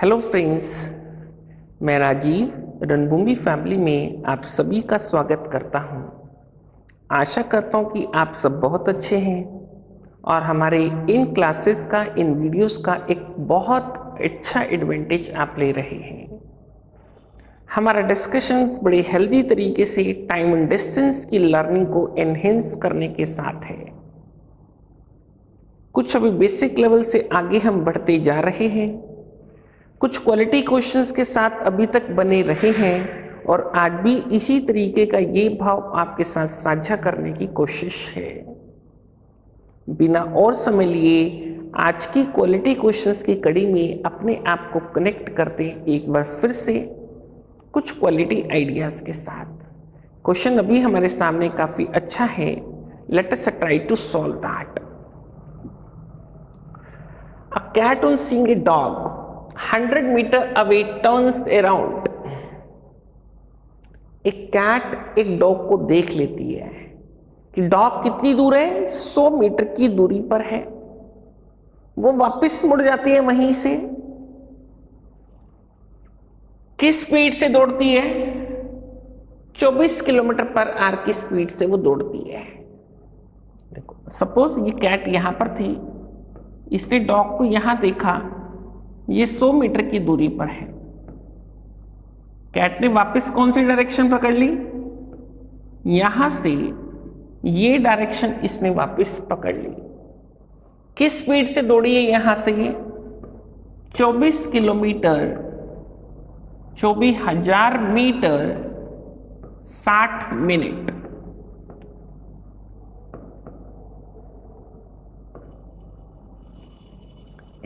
Hello friends, मैं राजीव रणभूमि family में आप सभी का स्वागत करता हूं। आशा करता हूं कि आप सब बहुत अच्छे हैं और हमारे इन क्लासेस का, इन वीडियोस का एक बहुत अच्छा एडवांटेज आप ले रहे हैं। हमारा डिस्कशंस बड़े हेल्दी तरीके से टाइम एंड डिस्टेंस की लर्निंग को एनहेंस करने के साथ है। कुछ अभी बेसिक लेवल से आगे हम बढ़ते जा रहे हैं, कुछ क्वालिटी क्वेश्चंस के साथ अभी तक बने रहे हैं और आज भी इसी तरीके का ये भाव आपके साथ साझा करने की कोशिश है। बिना और समय लिए आज की क्वालिटी क्वेश्चंस की कड़ी में अपने आप को कनेक्ट करते एक बार फिर से कुछ क्वालिटी आइडियाज के साथ। क्वेश्चन अभी हमारे सामने काफी अच्छा है। Let us try to solve that. A cat on seeing a dog 100 meter away turns around। एक कैट एक डॉग को देख लेती है कि डॉग कितनी दूर है, 100 मीटर की दूरी पर है। वो वापस मुड़ जाती है वहीं से। किस स्पीड से दौड़ती है? 24 किलोमीटर पर आवर की स्पीड से वो दौड़ती है। देखो, सपोज ये कैट यहां पर थी, इसने डॉग को यहां देखा, ये 100 मीटर की दूरी पर है। कैट ने वापस कौन सी डायरेक्शन पकड़ ली? यहां से ये डायरेक्शन इसने वापस पकड़ ली। किस स्पीड से दौड़ी है यहां से? ये 24 kilometre, 24,000 metre 60 minute.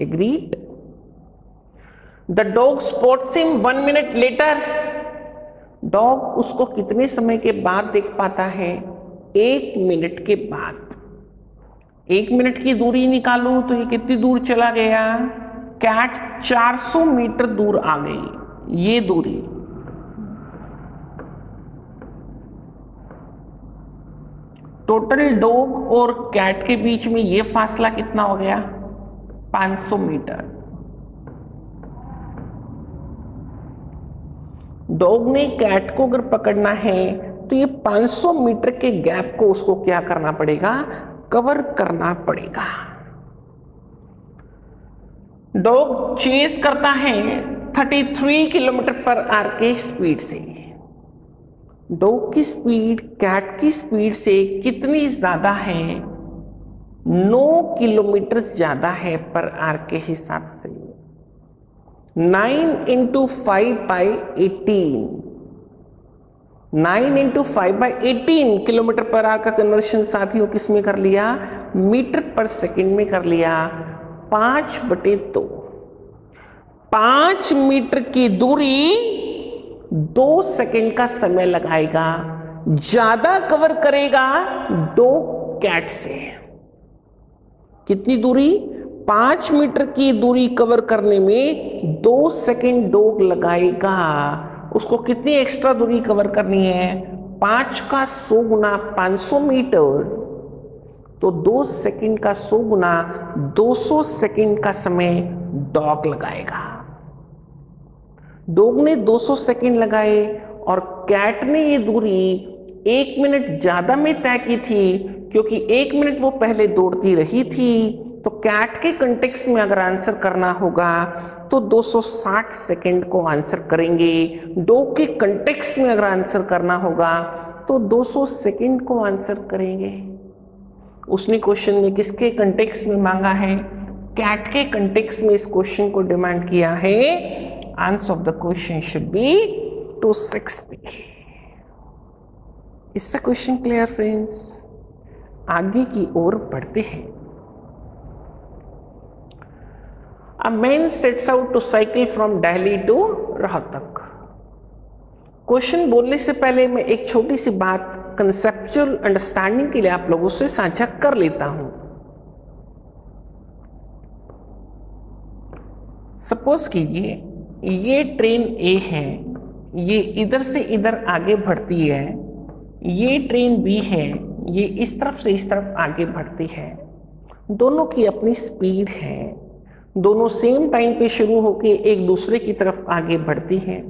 Agreed? The dog spots him 1 minute later। Dog उसको कितने समय के बाद देख पाता है? 1 मिनट के बाद। 1 मिनट की दूरी निकालूं तो ये कितनी दूर चला गया? कैट 400 मीटर दूर आ गई। ये दूरी टोटल डॉग और कैट के बीच में ये फासला कितना हो गया? 500 मीटर। डॉग ने कैट को अगर पकड़ना है तो ये 500 मीटर के गैप को उसको क्या करना पड़ेगा? कवर करना पड़ेगा। डॉग चेस करता है 33 किलोमीटर पर आवर के स्पीड से। डॉग की स्पीड कैट की स्पीड से कितनी ज्यादा है? 9 किलोमीटर ज्यादा है पर आवर के हिसाब से। 9 × 5/18। 9 × 5/18 किलोमीटर पर आवर का कन्वर्शन साथियों किस में कर लिया? मीटर पर सेकंड में कर लिया। 5/2। 5 मीटर की दूरी 2 सेकंड का समय लगाएगा। ज्यादा कवर करेगा डॉग कैट से। कितनी दूरी? 5 मीटर की दूरी कवर करने में 2 सेकंड डॉग लगाएगा। उसको कितनी एक्स्ट्रा दूरी कवर करनी है? 5 का 100 गुना 500 मीटर, तो 2 सेकंड का 100 गुना 200 सेकंड का समय डॉग लगाएगा। डॉग ने 200 सेकंड लगाए और कैट ने ये दूरी 1 मिनट ज्यादा में तय की थी, क्योंकि 1 मिनट वो पहले दौड़ती रही थी। तो कैट के कंटेक्स्ट में अगर आंसर करना होगा तो 260 सेकंड को आंसर करेंगे। डॉग के कंटेक्स्ट में अगर आंसर करना होगा तो 200 सेकंड को आंसर करेंगे। उसने क्वेश्चन में किसके कंटेक्स्ट में मांगा है? कैट के कंटेक्स्ट में इस क्वेश्चन को डिमांड किया है। Answer of the question should B 260। Is the question clear friends? आगे की ओर बढ़ते हैं। A man sets out to cycle from Delhi to Rohtak. Question बोलने से पहले मैं एक छोटी सी बात कंसेप्चुअल अंडरस्टैंडिंग के लिए आप लोगों से साझा कर लेता हूं। सपोज कीजिए ये ट्रेन ए है, ये इधर से इधर आगे बढ़ती है। ये ट्रेन बी है, ये इस तरफ से इस तरफ आगे बढ़ती है। दोनों की अपनी स्पीड है। दोनों सेम टाइम पे शुरू होके एक दूसरे की तरफ आगे बढ़ती हैं।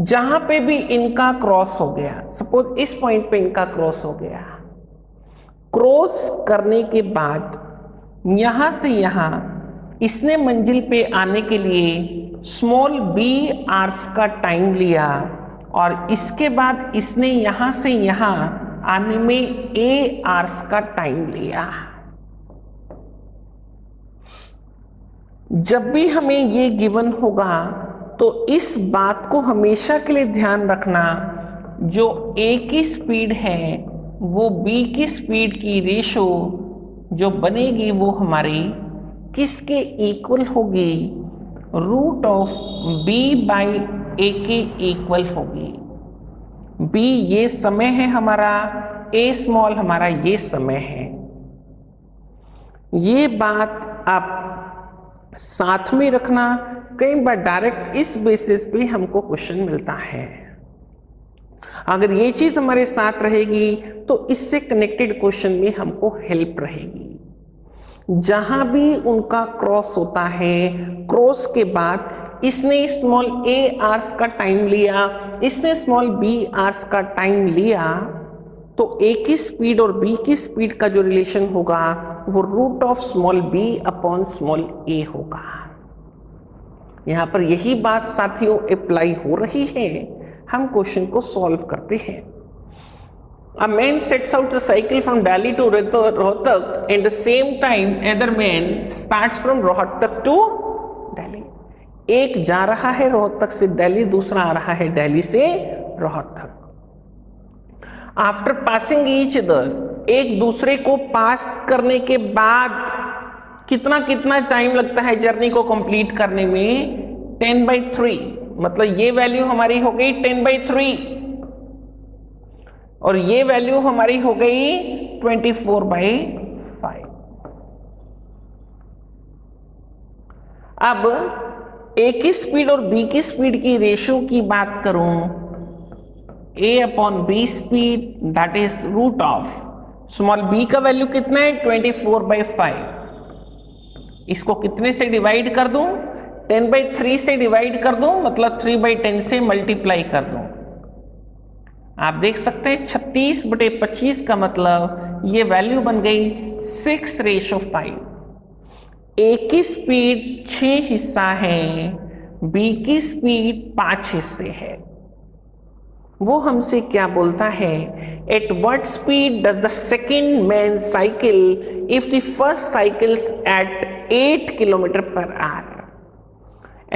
जहां पे भी इनका क्रॉस हो गया, सपोज इस पॉइंट पे इनका क्रॉस हो गया, क्रॉस करने के बाद यहां से यहां इसने मंजिल पे आने के लिए स्मॉल b आवर्स का टाइम लिया और इसके बाद इसने यहां से यहां आने में a आवर्स का टाइम लिया। जब भी हमें ये गिवन होगा तो इस बात को हमेशा के लिए ध्यान रखना, जो a की स्पीड है वो b की स्पीड की रेशो जो बनेगी वो हमारी किसके इक्वल होगी, root of b by a के इक्वल होगी। b ये समय है हमारा, a स्मॉल हमारा ये समय है। ये बात आप साथ में रखना, कई बार डायरेक्ट इस बेसिस पे हमको क्वेश्चन मिलता है। अगर ये चीज हमारे साथ रहेगी तो इससे कनेक्टेड क्वेश्चन में हमको हेल्प रहेगी। जहां भी उनका क्रॉस होता है, क्रॉस के बाद इसने स्मॉल a आवर्स का टाइम लिया, इसने स्मॉल b आवर्स का टाइम लिया, तो a की स्पीड और b की स्पीड का जो रिलेशन होगा वो root of small b upon small a होगा। यहां पर यही बात साथियों अप्लाई हो रही है। हम क्वेश्चन को सॉल्व करते हैं। A man sets out a cycle from Delhi to Rohtak at the same time another man starts from Rohtak to Delhi. एक जा रहा है रोहतक से दिल्ली, दूसरा आ रहा है दिल्ली से Rohtak. After passing each other, एक दूसरे को पास करने के बाद कितना कितना टाइम लगता है जर्नी को कंप्लीट करने में, 10/3, मतलब ये वैल्यू हमारी हो गई 10/3 और ये वैल्यू हमारी हो गई 24/5। अब a की स्पीड और b की स्पीड की रेशियो की बात करूं, a upon b speed that is root of small b का वैल्यू कितना है 24/5। इसको कितने से डिवाइड कर दूं, 10/3 से डिवाइड कर दूं, मतलब 3/10 से मल्टीप्लाई कर दूं। आप देख सकते हैं 36/25 का मतलब ये वैल्यू बन गई 6:5। a की स्पीड 6 हिस्सा है, b की स्पीड 5 हिस्से है। वो हमसे क्या बोलता है, at what speed does the second man cycle if the first cycles at 8 kilometre per hour.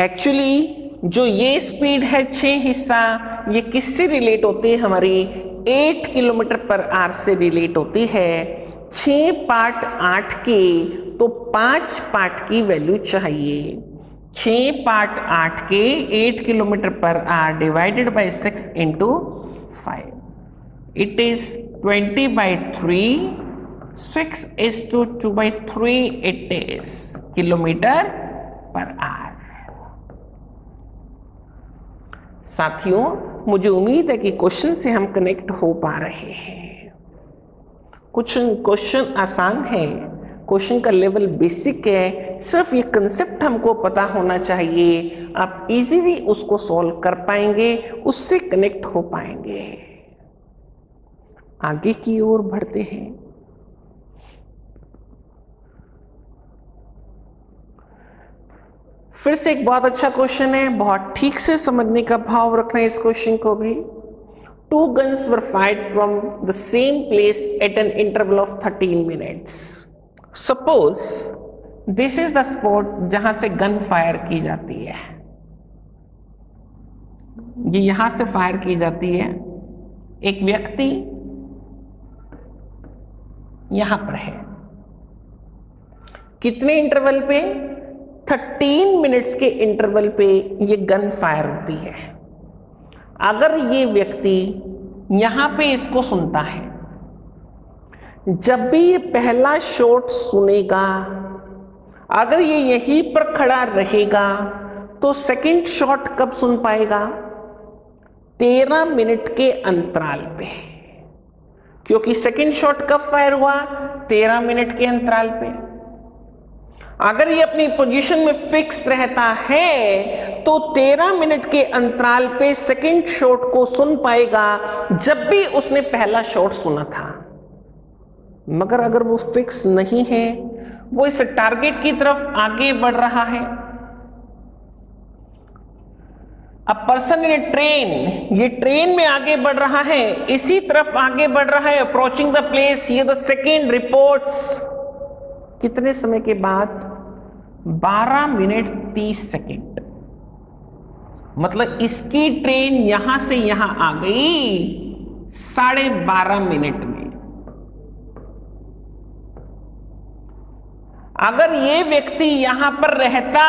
Actually जो ये स्पीड है 6 हिस्सा, ये किससे रिलेट होती है, हमारी 8 किलोमीटर पर आवर से रिलेट होती है। 6 पार्ट 8 के, तो 5 पार्ट की वैल्यू चाहिए। 6 पार्ट 8 के 8 kilometre per our divided by 6 into 5, it is 20/3, 6:2/3 it is kilometre per our. साथियों, मुझे उम्मीद है कि क्वेश्चन से हम कनेक्ट हो पा रहे हैं। कुछ क्वेश्चन आसान है, क्वेश्चन का लेवल बेसिक है, सिर्फ ये कंसेप्ट हमको पता होना चाहिए। आप इजीली उसको सॉल्व कर पाएंगे, उससे कनेक्ट हो पाएंगे। आगे की ओर बढ़ते हैं। फिर से एक बहुत अच्छा क्वेश्चन है, बहुत ठीक से समझने का भाव रखना है इस क्वेश्चन को भी। 2 guns were fired from the same place at an interval of 13 minutes. Suppose this is the spot जहां से गन फायर की जाती है। ये यहां से फायर की जाती है। एक व्यक्ति यहां पर है। कितने इंटरवल पे, 13 मिनट्स के इंटरवल पे ये गन फायर होती है। अगर ये व्यक्ति यहां पे इसको सुनता है, जब भी ये पहला शॉट सुनेगा, अगर ये यहीं पर खड़ा रहेगा तो सेकंड शॉट कब सुन पाएगा, 13 मिनट के अंतराल पे, क्योंकि सेकंड शॉट कब फायर हुआ, 13 मिनट के अंतराल पे। अगर ये अपनी पोजीशन में फिक्स रहता है तो 13 मिनट के अंतराल पे सेकंड शॉट को सुन पाएगा जब भी उसने पहला शॉट सुना था। मगर अगर वो फिक्स नहीं है, वो इस टारगेट की तरफ आगे बढ़ रहा है। अब पर्सन इन ट्रेन, ये ट्रेन में आगे बढ़ रहा है, इसी तरफ आगे बढ़ रहा है, अप्रोचिंग द प्लेस। ये द सेकेंड रिपोर्ट्स कितने समय के बाद? 12 मिनट 30 सेकेंड। मतलब इसकी ट्रेन यहां से यहां आ गई 12.5 मिनट में। अगर ये व्यक्ति यहां पर रहता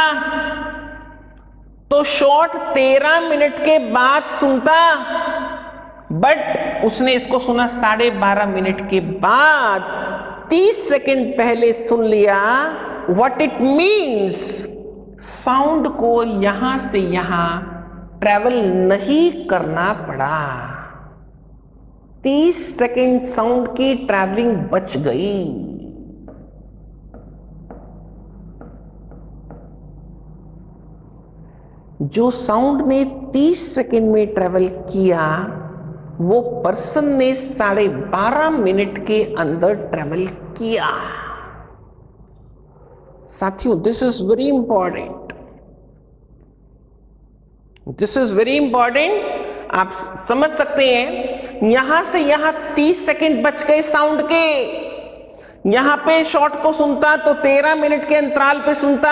तो शॉट 13 मिनट के बाद सुनता, बट उसने इसको सुना 12.5 मिनट के बाद, 30 सेकेंड पहले सुन लिया। व्हाट इट मीन्स, साउंड को यहां से यहां ट्रेवल नहीं करना पड़ा। 30 सेकेंड साउंड की ट्रैवलिंग बच गई। जो साउंड ने 30 सेकेंड में ट्रेवल किया, वो पर्सन ने 12.5 मिनट के अंदर ट्रेवल किया। साथियों, this is very important, this is very important. आप समझ सकते हैं, यहां से यहां 30 सेकेंड बच गए साउंड के। यहां पे शॉट को सुनता तो 13 मिनट के अंतराल पे सुनता,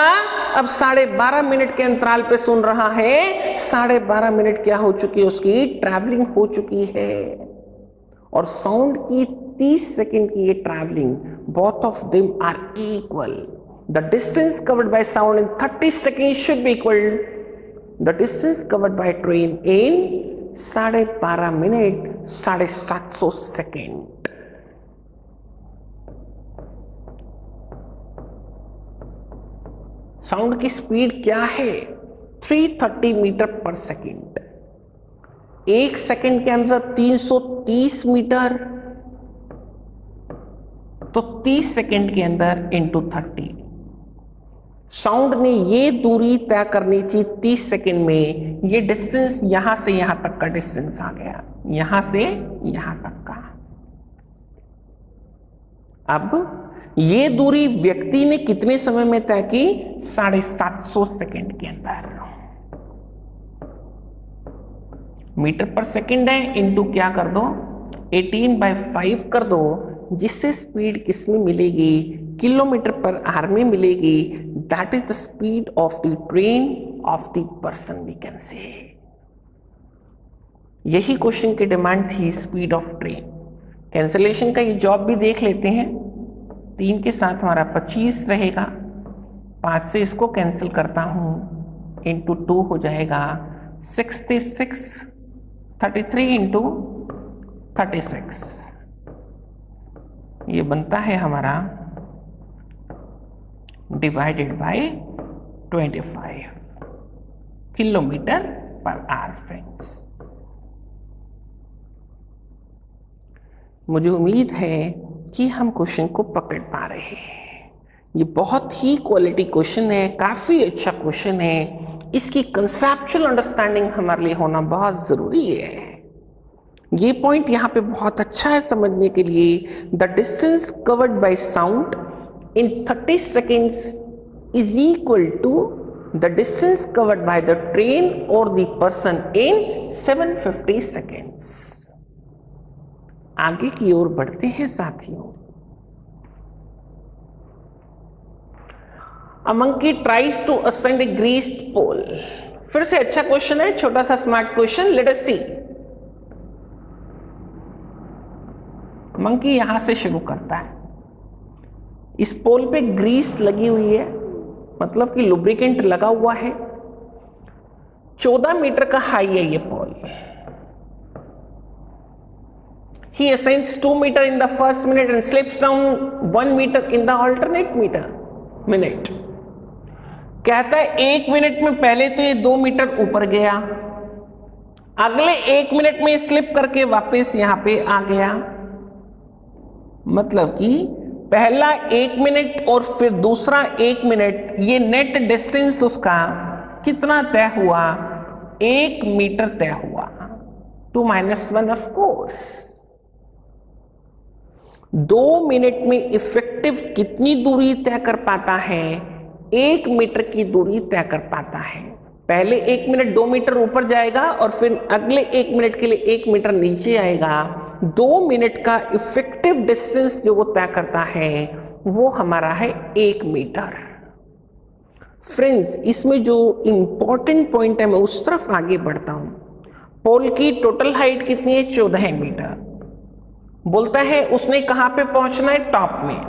अब 12.5 मिनट के अंतराल पे सुन रहा है। 12.5 मिनट क्या हो चुकी है? उसकी ट्रैवलिंग हो चुकी है। और साउंड की 30 सेकेंड की ये travelling, both of them are equal. The distance covered by sound in 30 second should be equal the distance covered by train in 12.5 minute 750 second. Sound की स्पीड क्या है? 330 मीटर पर सेकेंड। 1 सेकेंड के अंदर 330 metre, तो 30 second के अंदर into 30। Sound ने ये दूरी तय करनी थी 30 सेकेंड में। ये डिस्टेंस यहां से यहां तक का डिस्टेंस आ गया, यहां से यहां तक का। अब ये दूरी व्यक्ति ने कितने समय में तय की? 750 सेकेंड के अंदर। मीटर पर सेकेंड है, इंटू क्या कर दो? 18/5 कर दो, जिससे स्पीड किसमें मिलेगी? किलोमीटर पर आवर में मिलेगी। That is the speed of the train of the person, we can say. यही क्वेश्चन की डिमांड थी, स्पीड ऑफ ट्रेन। कैंसलेशन का ये जॉब भी देख लेते हैं। 3 के साथ हमारा 25 रहेगा, 5 से इसको कैंसिल करता हूं, इंटू 2 हो जाएगा 66, 33 इंटू 36, ये बनता है हमारा divided by 25 kilometre per our friends. मुझे उम्मीद है कि हम क्वेश्चन को पकड़ पा रहे हैं। ये बहुत ही क्वालिटी क्वेश्चन है, काफ़ी अच्छा क्वेश्चन है। इसकी कंसेप्चुअल अंडरस्टैंडिंग हमारे लिए होना बहुत ज़रूरी है। ये पॉइंट यहाँ पे बहुत अच्छा है समझने के लिए। The distance covered by sound in 30 seconds is equal to the distance covered by the train और द पर्सन इन 750 सेकेंड्स। आगे की ओर बढ़ते हैं साथियों। A monkey tries to ascend a greased pole। फिर से अच्छा क्वेश्चन है, छोटा सा स्मार्ट क्वेश्चन। लेट अस सी। मंकी यहां से शुरू करता है। इस पोल पे ग्रीस लगी हुई है, मतलब कि लुब्रिकेंट लगा हुआ है। 14 मीटर का हाई है ये पोल। He ascends 2 meter in the first minute and slips down 1 meter in the alternate minute। कहता है 1 मिनट में पहले तो ये 2 मीटर ऊपर गया, अगले 1 मिनट में स्लिप करके वापस यहां पे आ गया। मतलब कि पहला 1 मिनट और फिर दूसरा 1 मिनट, ये नेट डिस्टेंस उसका कितना तय हुआ? 1 मीटर तय हुआ। 2 - 1 ऑफ कोर्स। 2 मिनट में इफेक्टिव कितनी दूरी तय कर पाता है? 1 मीटर की दूरी तय कर पाता है। पहले 1 मिनट 2 मीटर ऊपर जाएगा और फिर अगले 1 मिनट के लिए 1 मीटर नीचे आएगा। 2 मिनट का इफेक्टिव डिस्टेंस जो वो तय करता है वो हमारा है 1 मीटर। फ्रेंड्स, इसमें जो इंपॉर्टेंट पॉइंट है मैं उस तरफ आगे बढ़ता हूं। पोल की टोटल हाइट कितनी है? 14 मीटर। बोलता है उसने कहां पे पहुंचना है? टॉप में।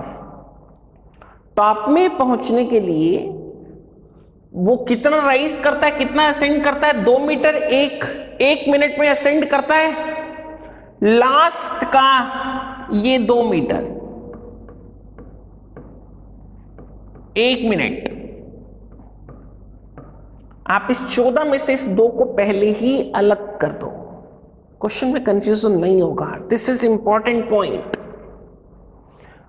टॉप में पहुंचने के लिए वो कितना राइज करता है, कितना असेंड करता है? 2 मीटर एक मिनट में असेंड करता है। लास्ट का ये 2 मीटर 1 मिनट। आप इस 14 में से इस 2 को पहले ही अलग कर दो, क्वेश्चन में कंफ्यूजन नहीं होगा। This is important point.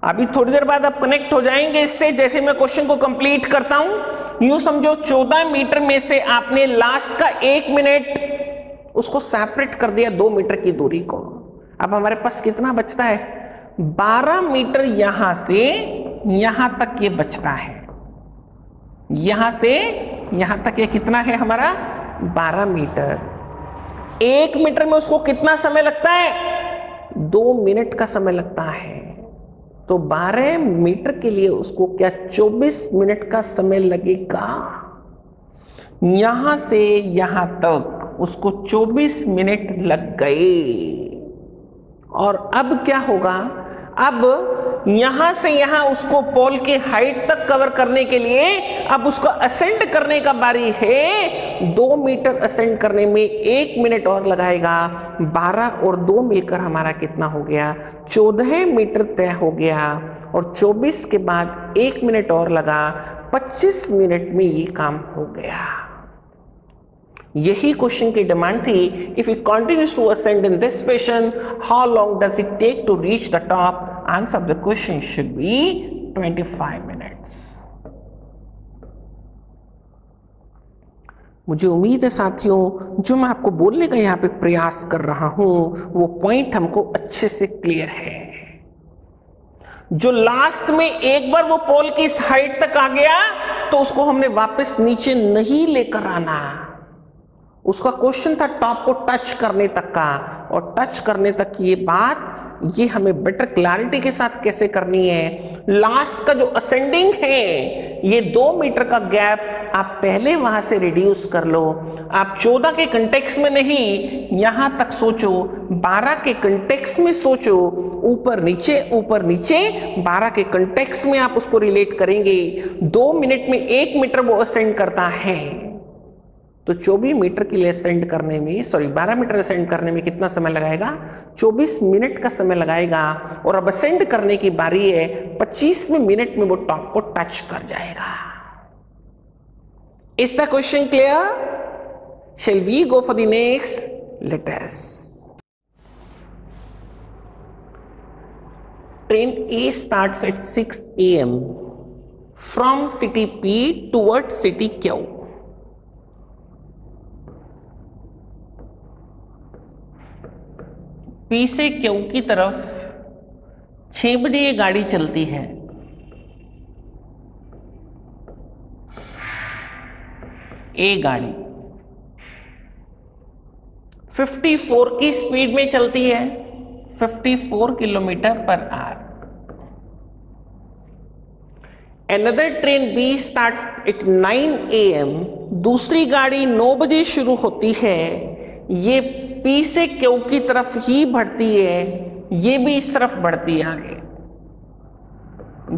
अभी थोड़ी देर बाद आप कनेक्ट हो जाएंगे इससे, जैसे मैं क्वेश्चन को कंप्लीट करता हूं। यूं समझो 14 मीटर में से आपने लास्ट का 1 मिनट उसको सेपरेट कर दिया 2 मीटर की दूरी को। अब हमारे पास कितना बचता है? 12 मीटर यहां से यहां तक ये बचता है। यहां से यहां तक ये कितना है हमारा? 12 मीटर। 1 मीटर में उसको कितना समय लगता है? 2 मिनट का समय लगता है। तो 12 मीटर के लिए उसको क्या 24 मिनट का समय लगेगा? यहां से यहां तक उसको 24 मिनट लग गए। और अब क्या होगा? अब यहां से यहां उसको पोल के हाइट तक कवर करने के लिए अब उसको असेंड करने का बारी है। 2 मीटर असेंड करने में 1 मिनट और लगाएगा। 12 और 2 मिलकर हमारा कितना हो गया? 14 मीटर तय हो गया। और 24 के बाद 1 मिनट और लगा, 25 मिनट में ये काम हो गया। यही क्वेश्चन की डिमांड थी। If you continues to ascend in this fashion, how long does it take to reach the top? Answer of the question should be 25 minutes. मुझे उम्मीद है साथियों, जो मैं आपको बोलने का यहाँ पे प्रयास कर रहा हूं वो पॉइंट हमको अच्छे से क्लियर है। जो लास्ट में एक बार वो पोल की इस हाइट तक आ गया तो उसको हमने वापस नीचे नहीं लेकर आना। उसका क्वेश्चन था टॉप को टच करने तक का, और टच करने तक की ये बात ये हमें बेटर क्लैरिटी के साथ कैसे करनी है। लास्ट का जो असेंडिंग है, ये 2 मीटर का गैप आप पहले वहां से रिड्यूस कर लो। आप 14 के कंटेक्स्ट में नहीं, यहां तक सोचो, 12 के कंटेक्स्ट में सोचो। ऊपर नीचे 12 के कंटेक्स्ट में आप उसको रिलेट करेंगे। 2 मिनट में 1 मीटर वो असेंड करता है, तो 24 मीटर के लिए असेंड करने में 12 मीटर असेंड करने में कितना समय लगाएगा? 24 मिनट का समय लगाएगा। और अब असेंड करने की बारी है, 25वें मिनट में वो टॉप को टच कर जाएगा। Is the question clear? Shall we go for the next? Let us. Train A starts at 6 AM from city P towards city Q. P से Q की तरफ 6 बजे ये गाड़ी चलती है। ए गाड़ी 54 की स्पीड में चलती है, 54 kilometre per our. Another train B starts at 9 AM. दूसरी गाड़ी 9 बजे शुरू होती है। ये P से Q की तरफ ही बढ़ती है, ये भी इस तरफ बढ़ती है आगे।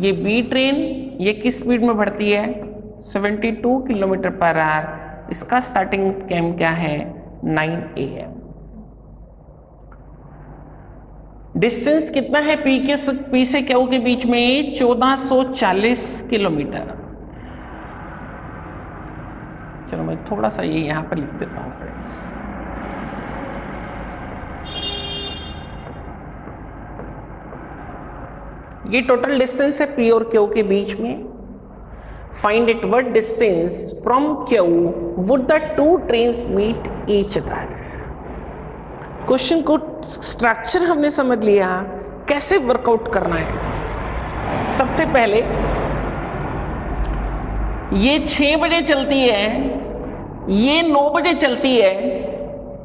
ये B ट्रेन ये किस स्पीड में बढ़ती है? 72 किलोमीटर पर आवर। इसका स्टार्टिंग टाइम क्या है? 9 AM। डिस्टेंस कितना है P से Q के बीच में? 1440 किलोमीटर। चलो मैं थोड़ा सा ये यहां पर लिख देता हूं फ्रेंड्स। ये टोटल डिस्टेंस है P और Q के बीच में। Find it what distance from Q would the two trains meet each other. Question को स्ट्रक्चर हमने समझ लिया, कैसे वर्कआउट करना है। सबसे पहले ये 6 बजे चलती है, ये 9 बजे चलती है,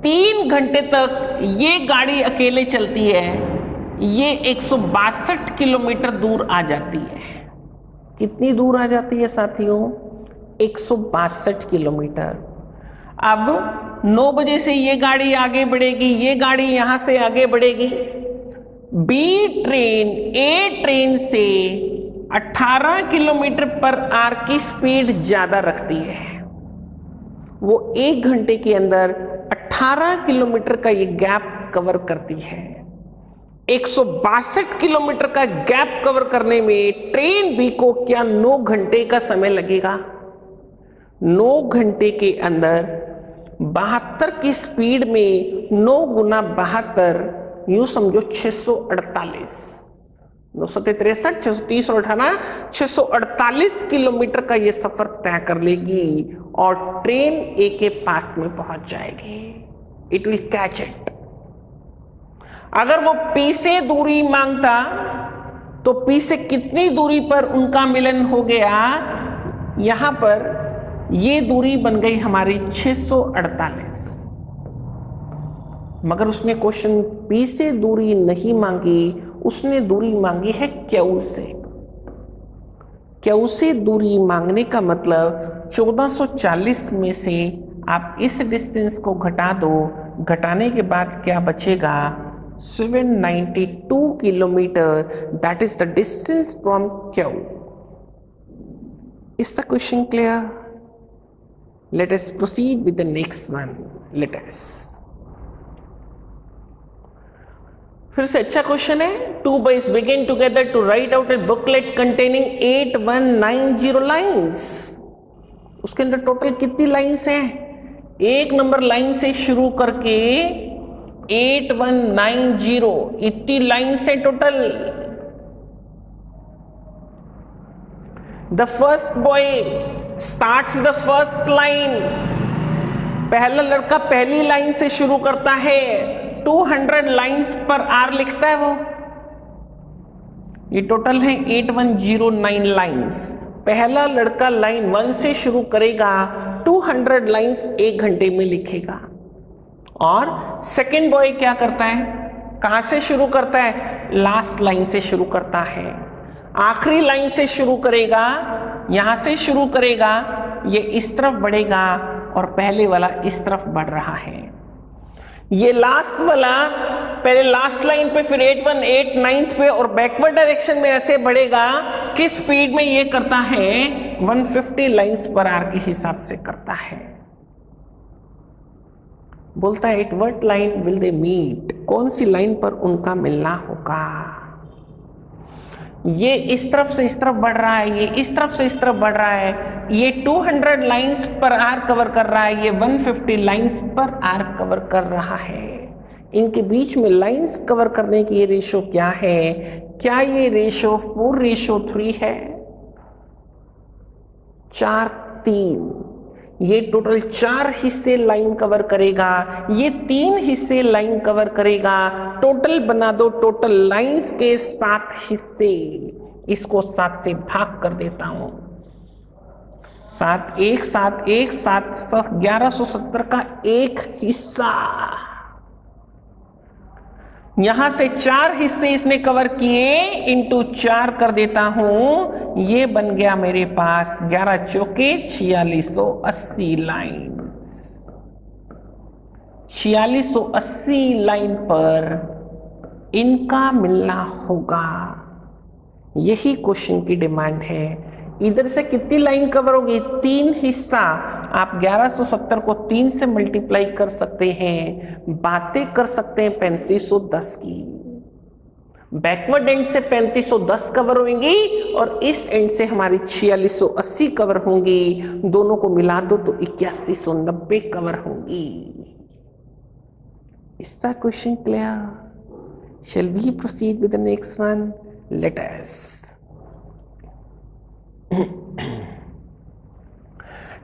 3 घंटे तक ये गाड़ी अकेले चलती है, ये 162 किलोमीटर दूर आ जाती है। कितनी दूर आ जाती है साथियों? 162 किलोमीटर। अब 9 बजे से ये गाड़ी आगे बढ़ेगी, ये गाड़ी यहां से आगे बढ़ेगी। बी ट्रेन ए ट्रेन से 18 किलोमीटर पर आवर की स्पीड ज्यादा रखती है। वो 1 घंटे के अंदर 18 किलोमीटर का ये गैप कवर करती है। 162 किलोमीटर का गैप कवर करने में ट्रेन बी को क्या 9 घंटे का समय लगेगा? 9 घंटे के अंदर 72 की स्पीड में 9 गुना 72, यूं समझो 648, 963, 630 और 18, 648 किलोमीटर का ये सफर तय कर लेगी और ट्रेन ए के पास में पहुंच जाएगी। It will catch it. अगर वो पी से दूरी मांगता तो पी से कितनी दूरी पर उनका मिलन हो गया? यहां पर ये दूरी बन गई हमारी 648, मगर उसने क्वेश्चन पी से दूरी नहीं मांगी, उसने दूरी मांगी है क्यू से। क्यू से दूरी मांगने का मतलब 1440 में से आप इस डिस्टेंस को घटा दो, घटाने के बाद क्या बचेगा? 792 kilometre. That is the distance from Q. Is the question clear? Let us proceed with the next one. Let us फिर से अच्छा क्वेश्चन है। 2 boys begin together to write out a booklet containing 8190 lines. उसके अंदर total कितनी lines हैं? 1 number line से शुरू करके 8190, 80 लाइन्स है total. The first boy starts the first line. पहला लड़का पहली लाइन से शुरू करता है, 200 लाइन्स पर आर लिखता है वो। ये टोटल है 8109 लाइन्स। पहला लड़का लाइन 1 से शुरू करेगा, 200 लाइन्स 1 घंटे में लिखेगा। और सेकेंड बॉय क्या करता है? कहां से शुरू करता है? लास्ट लाइन से शुरू करता है। आखिरी लाइन से शुरू करेगा, यहां से शुरू करेगा, ये इस तरफ बढ़ेगा और पहले वाला इस तरफ बढ़ रहा है। ये लास्ट वाला पहले लास्ट लाइन पे, फिर 818 9th पे और बैकवर्ड डायरेक्शन में ऐसे बढ़ेगा। किस स्पीड में ये करता है? 150 लाइन्स पर आवर के हिसाब से करता है। बोलता है at what line will they meet? कौन सी लाइन पर उनका मिलना होगा? ये इस तरफ से इस तरफ बढ़ रहा है, ये इस तरफ से इस तरफ बढ़ रहा है। ये 200 लाइन्स पर आवर कवर कर रहा है, ये 150 लाइन्स पर आवर कवर कर रहा है। इनके बीच में लाइन्स कवर करने की ये रेशो क्या है? क्या ये रेशो 4:3 है? 4:3। ये टोटल 4 हिस्से लाइन कवर करेगा, ये 3 हिस्से लाइन कवर करेगा। टोटल बना दो, टोटल लाइंस के 7 हिस्से। इसको 7 से भाग कर देता हूं। 7 1 7 1 7 1170 का 1 हिस्सा। यहां से 4 हिस्से इसने कवर किए, इंटू 4 कर देता हूं। ये बन गया मेरे पास 11 चौके 4680 लाइन्स। 4680 लाइन पर इनका मिलना होगा। यही क्वेश्चन की डिमांड है। इधर से कितनी लाइन कवर होगी? 3 हिस्सा। आप 1170 को 3 से मल्टीप्लाई कर सकते हैं, बातें कर सकते हैं 3510 की। बैकवर्ड एंड से 3510 कवर होंगी और इस एंड से हमारी 4680 कवर होंगी। दोनों को मिला दो तो 8190 कवर होंगी। Is the question clear? Shall we proceed with the next one? Let us.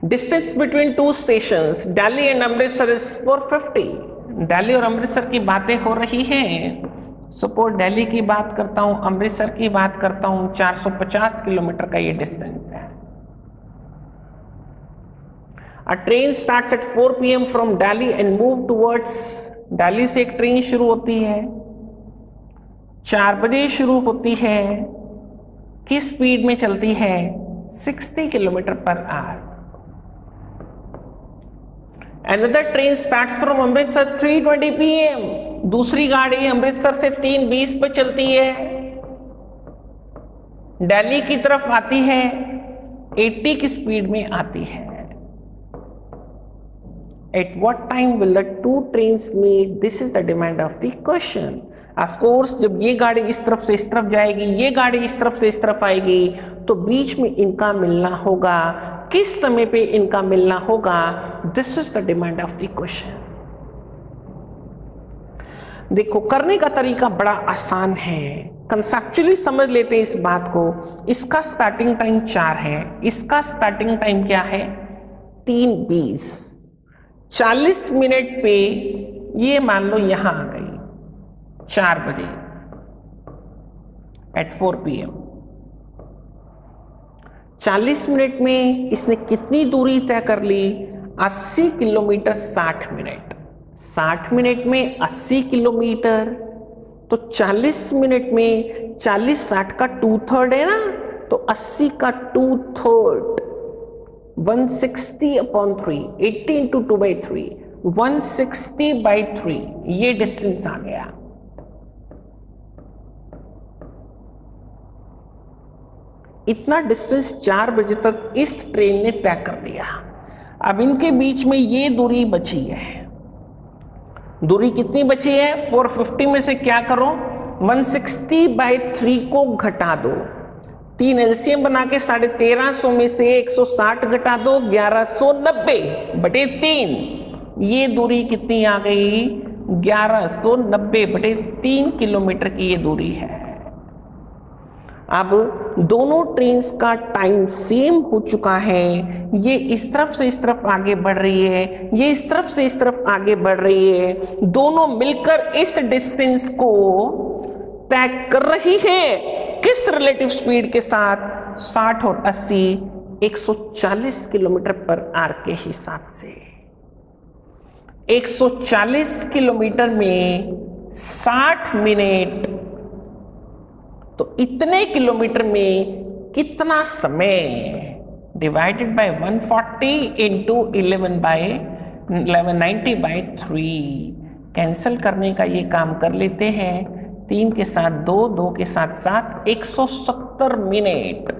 Distance between two stations, Delhi and Amritsar is 450. Delhi और अमृतसर की बातें हो रही हैं। सपोज दिल्ली की बात करता हूं, अमृतसर की बात करता हूं, 450 किलोमीटर का ये डिस्टेंस है। A train starts at 4 PM from Delhi and move towards Delhi से एक ट्रेन शुरू होती है, 4 बजे शुरू होती है, किस स्पीड में चलती है? 60 kilometre per our. Another train starts from Amritsar 3:20 PM, दूसरी गाड़ी अमृतसर से 3:20 पर चलती है, दिल्ली की तरफ आती है, 80 की स्पीड में आती है। At what time will the two trains meet? This is the demand of the question. Of course, जब ये गाड़ी इस तरफ से इस तरफ जाएगी, ये गाड़ी इस तरफ से इस तरफ आएगी, तो बीच में इनका मिलना होगा। किस समय पे इनका मिलना होगा? This is the demand of the question. देखो, करने का तरीका बड़ा आसान है, कंसेप्चुअली समझ लेते हैं इस बात को। इसका स्टार्टिंग टाइम 4 है, इसका स्टार्टिंग टाइम क्या है? 3:20। 40 मिनट पे ये मान लो यहां आ गई 4 बजे एट 4 PM। 40 मिनट में इसने कितनी दूरी तय कर ली? 80 किलोमीटर 60 मिनट। 60 मिनट में 80 किलोमीटर, तो 40 मिनट में 40-60 का 2/3 है ना, तो 80 का 2/3 160/3, 80 × 2/3, 160/3, ये डिस्टेंस आ गया। इतना डिस्टेंस 4 बजे तक इस ट्रेन ने तय कर दिया। अब इनके बीच में ये दूरी बची है। दूरी कितनी बची है? 450 में से क्या करो? 160/3 को घटा दो, 3 LCM बना के 1350 में से 160 घटा दो, 1190/3। ये दूरी कितनी आ गई? 1190/3 किलोमीटर की ये दूरी है। अब दोनों ट्रेन्स का टाइम सेम हो चुका है। ये इस तरफ से इस तरफ आगे बढ़ रही है, ये इस तरफ से इस तरफ आगे बढ़ रही है। दोनों मिलकर इस डिस्टेंस को तय कर रही है। किस रिलेटिव स्पीड के साथ? 60 और 80, 140 किलोमीटर पर आवर के हिसाब से। 140 किलोमीटर में 60 मिनट, तो इतने किलोमीटर में कितना समय? Divided by 140 into 1190/3। कैंसिल करने का ये काम कर लेते हैं। 3 के साथ 2, 2 के साथ 7, 170 मिनट।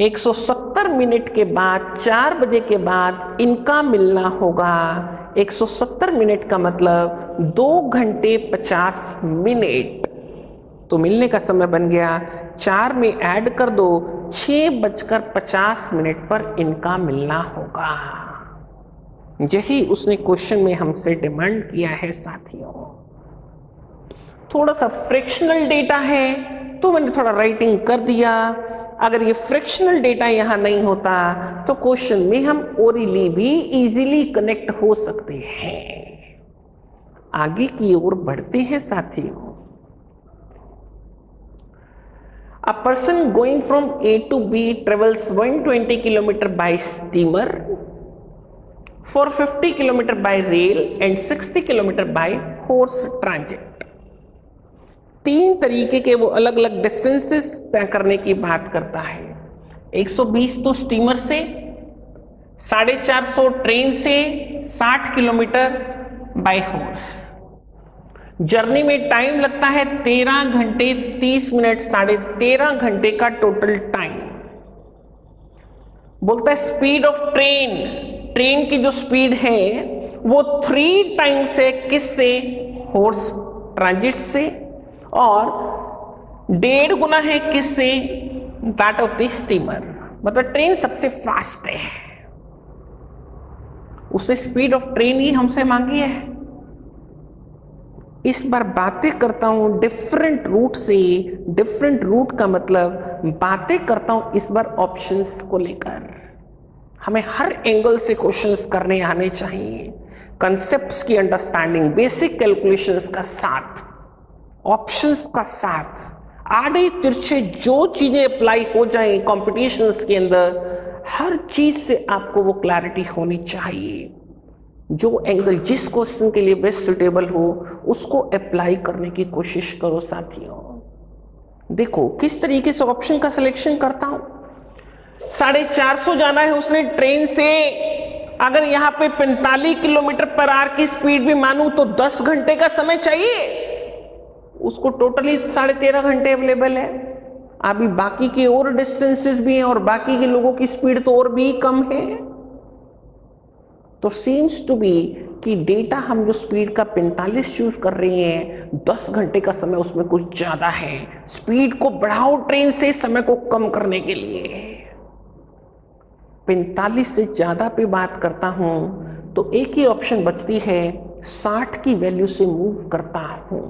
170 मिनट के बाद 4 बजे के बाद इनका मिलना होगा। 170 मिनट का मतलब 2 घंटे 50 मिनट। तो मिलने का समय बन गया, 4 में ऐड कर दो, 6:50 पर इनका मिलना होगा। यही उसने क्वेश्चन में हमसे डिमांड किया है साथियों। थोड़ा सा फ्रिक्शनल डेटा है तो मैंने थोड़ा राइटिंग कर दिया। अगर ये फ्रिक्शनल डेटा यहां नहीं होता तो क्वेश्चन में हम ओरली भी इजीली कनेक्ट हो सकते हैं। आगे की ओर बढ़ते हैं साथियों। A person going from A to B travels 120 km by steamer, 450 km by rail and 60 km by horse transit। 3 तरीके के वो अलग अलग डिस्टेंसेस तय करने की बात करता है। 120 तो स्टीमर से, 450 ट्रेन से, 60 किलोमीटर बाय हॉर्स। जर्नी में टाइम लगता है 13 घंटे 30 मिनट, 13.5 घंटे का टोटल टाइम। बोलता है स्पीड ऑफ ट्रेन, ट्रेन की जो स्पीड है वो 3 टाइम्स है किससे? हॉर्स ट्रांजिट से, और 1.5 गुना है किससे? That of the steamer. मतलब ट्रेन सबसे फास्ट है, उसने स्पीड ऑफ ट्रेन ही हमसे मांगी है। इस बार बातें करता हूं डिफरेंट रूट से। डिफरेंट रूट का मतलब बातें करता हूं इस बार ऑप्शंस को लेकर। हमें हर एंगल से क्वेश्चंस करने आने चाहिए, कंसेप्ट्स की अंडरस्टैंडिंग, बेसिक कैलकुलेशंस का साथ, ऑप्शंस का साथ, आड़े तिरछे जो चीजें अप्लाई हो जाए कॉम्पिटिशन्स के अंदर, हर चीज से आपको वो क्लैरिटी होनी चाहिए। जो एंगल जिस क्वेश्चन के लिए बेस्ट सुटेबल हो उसको अप्लाई करने की कोशिश करो साथियों। देखो किस तरीके से ऑप्शन का सिलेक्शन करता हूं। 450 जाना है उसने ट्रेन से, अगर यहाँ पे 45 किलोमीटर पर आवर की स्पीड भी मानूं तो 10 घंटे का समय चाहिए उसको। टोटली 13.5 घंटे अवेलेबल है। अभी बाकी के और डिस्टेंसेस भी हैं और बाकी के लोगों की स्पीड तो और भी कम है। तो सीम्स टू बी कि डेटा हम जो स्पीड का 45 चूज कर रहे हैं, 10 घंटे का समय उसमें कुछ ज्यादा है। स्पीड को बढ़ाओ ट्रेन से समय को कम करने के लिए। 45 से ज्यादा पे बात करता हूं तो एक ही ऑप्शन बचती है, 60 की वैल्यू से मूव करता हूं।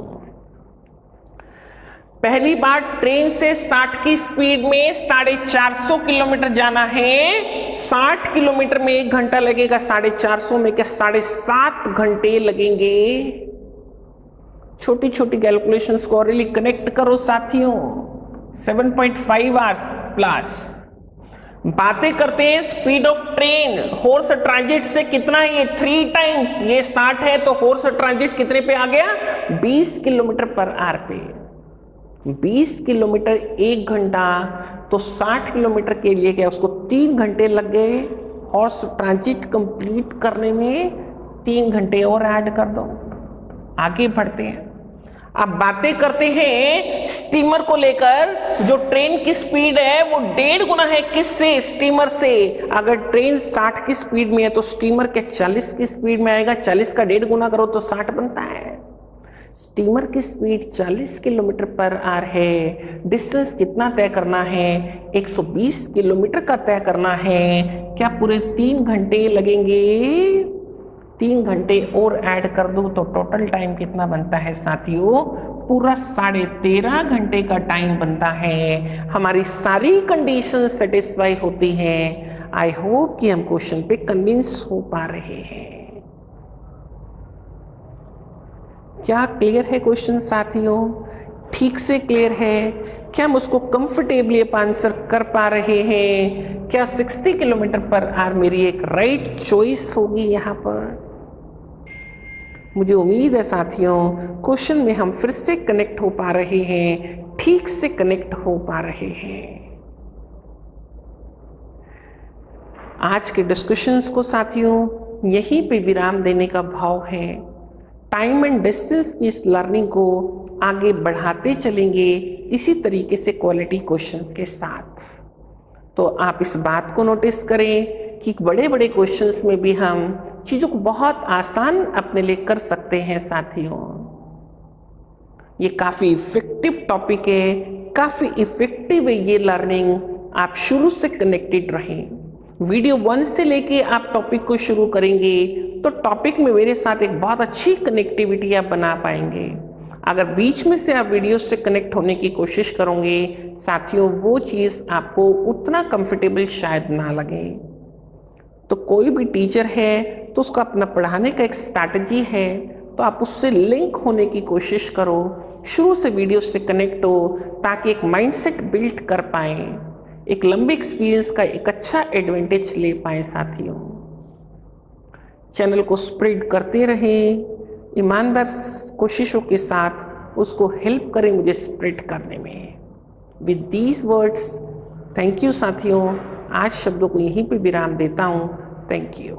पहली बार ट्रेन से 60 की स्पीड में 450 किलोमीटर जाना है। 60 किलोमीटर में 1 घंटा लगेगा, 450 में क्या 7.5 घंटे लगेंगे। छोटी छोटी कैलकुलेशंस को ऑलरेडी कनेक्ट करो साथियों। 7.5 आवर्स प्लस। बातें करते हैं speed of train. Horse transit से कितना है ये 3 टाइम्स, ये 60 है तो हॉर्स ट्रांजिट कितने पे आ गया 20 किलोमीटर पर आवर पे। 20 किलोमीटर 1 घंटा तो 60 किलोमीटर के लिए क्या उसको 3 घंटे लग गए। हॉर्स ट्रांजिट कंप्लीट करने में 3 घंटे और ऐड कर दो। आगे बढ़ते हैं। अब बातें करते हैं स्टीमर को लेकर। जो ट्रेन की स्पीड है वो 1.5 गुना है किससे, स्टीमर से। अगर ट्रेन 60 की स्पीड में है तो स्टीमर क्या 40 की स्पीड में आएगा। 40 का 1.5 गुना करो तो 60 बनता है। स्टीमर की स्पीड 40 किलोमीटर पर आवर है। डिस्टेंस कितना तय करना है 120 किलोमीटर का तय करना है। क्या पूरे 3 घंटे लगेंगे। 3 घंटे और ऐड कर दो तो टोटल टाइम कितना बनता है साथियों, पूरा 13.5 घंटे का टाइम बनता है। हमारी सारी कंडीशन सेटिस्फाई होती हैं। आई होप कि हम क्वेश्चन पे कन्विंस हो पा रहे हैं। क्या क्लियर है क्वेश्चन साथियों, ठीक से क्लियर है। क्या हम उसको कंफर्टेबली आंसर कर पा रहे हैं। क्या 60 किलोमीटर पर आवर मेरी एक राइट चॉइस होगी यहाँ पर। मुझे उम्मीद है साथियों क्वेश्चन में हम फिर से कनेक्ट हो पा रहे हैं, ठीक से कनेक्ट हो पा रहे हैं। आज के डिस्कशंस को साथियों यहीं पे विराम देने का भाव है। टाइम एंड डिस्टेंस की इस लर्निंग को आगे बढ़ाते चलेंगे इसी तरीके से क्वालिटी क्वेश्चंस के साथ। तो आप इस बात को नोटिस करें कि बड़े बड़े क्वेश्चंस में भी हम चीज़ों को बहुत आसान अपने लिए कर सकते हैं साथियों। ये काफ़ी इफेक्टिव टॉपिक है, काफ़ी इफेक्टिव है ये लर्निंग। आप शुरू से कनेक्टेड रहें। वीडियो 1 से लेके आप टॉपिक को शुरू करेंगे तो टॉपिक में मेरे साथ एक बहुत अच्छी कनेक्टिविटी आप बना पाएंगे। अगर बीच में से आप वीडियो से कनेक्ट होने की कोशिश करोगे साथियों, वो चीज़ आपको उतना कंफर्टेबल शायद ना लगे। तो कोई भी टीचर है तो उसका अपना पढ़ाने का एक स्ट्रैटेजी है, तो आप उससे लिंक होने की कोशिश करो। शुरू से वीडियो से कनेक्ट हो ताकि एक माइंडसेट बिल्ड कर पाएँ, एक लंबे एक्सपीरियंस का एक अच्छा एडवांटेज ले पाएँ साथियों। चैनल को स्प्रेड करते रहें, ईमानदार कोशिशों के साथ उसको हेल्प करें मुझे स्प्रेड करने में। With these words thank you साथियों। आज शब्दों को यहीं पे विराम देता हूँ। Thank you.